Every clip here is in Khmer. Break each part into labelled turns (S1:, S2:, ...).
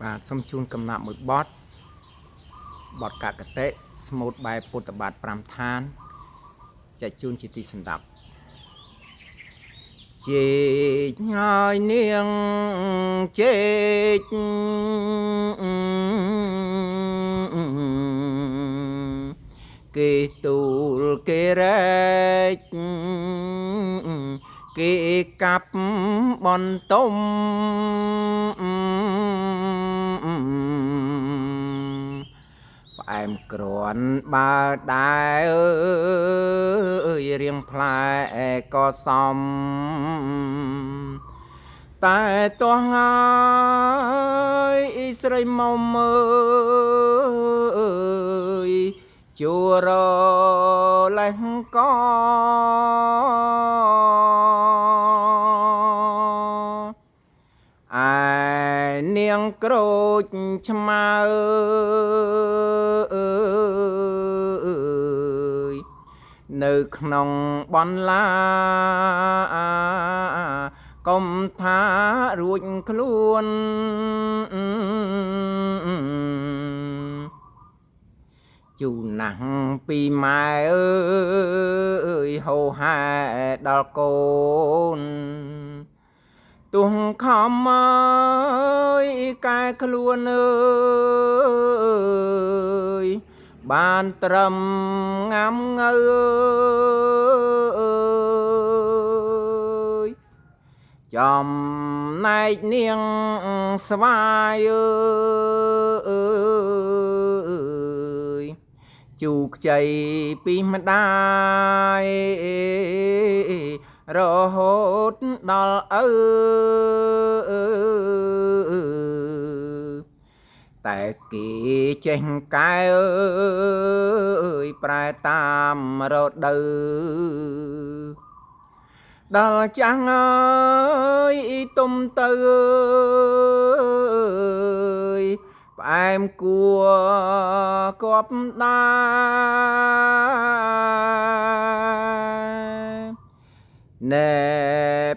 S1: បាទសូមជូនកំណាប់មួយបទកកតិស្មូតបែបពុទ្ធបាទ5ឋានចែកជូនជាទីសន្តាប់ជេកហើយនាងជេកគេទូលគេរែកគេកាប់បន្ទុំផ្អែមក្រាន់បើដែរអើយរៀងផ្លែក៏សំតែតោះហើយស្រីមុំអើយជួរលេះកនាងក្រូចឆ្មើនៅក្នុងបន្លាកុំថារួចខ្លួនជូនណាស់ពីម៉ែអើយហោហែដល់កូនទុំខំអើយកែខ្លួនអើយបានត្រឹមងាំងើយចំណែកនាងស្វាយអើយជូខ្ចីពីម្ដាយរហូតដល់ឪតែគេចេះកែអើយប្រែតាមរដូវដល់ចាំងអើយទុំទៅអើយផ្អែមគួរគប់ដែរណែ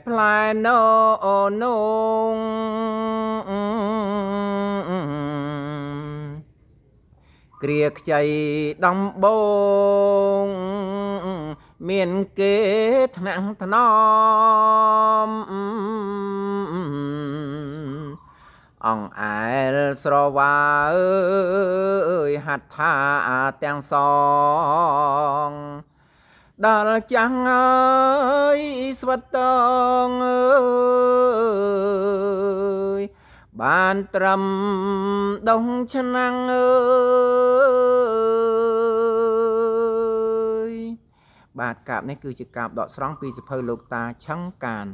S1: ផ្លែណូនងគ្រាខ្ចីដំបងមានគេថ្នាក់ថ្នមអង្អែលស្រវាអើយហាត់ថាទាំងសងដល់ចាំងអើយស្វិតតងអើយបានត្រឹមដងឆ្នាំងអើយបាទកាបនេះគឺជាកាបដកស្រង់ពីសៀវភៅលោកតាឆឹងកាន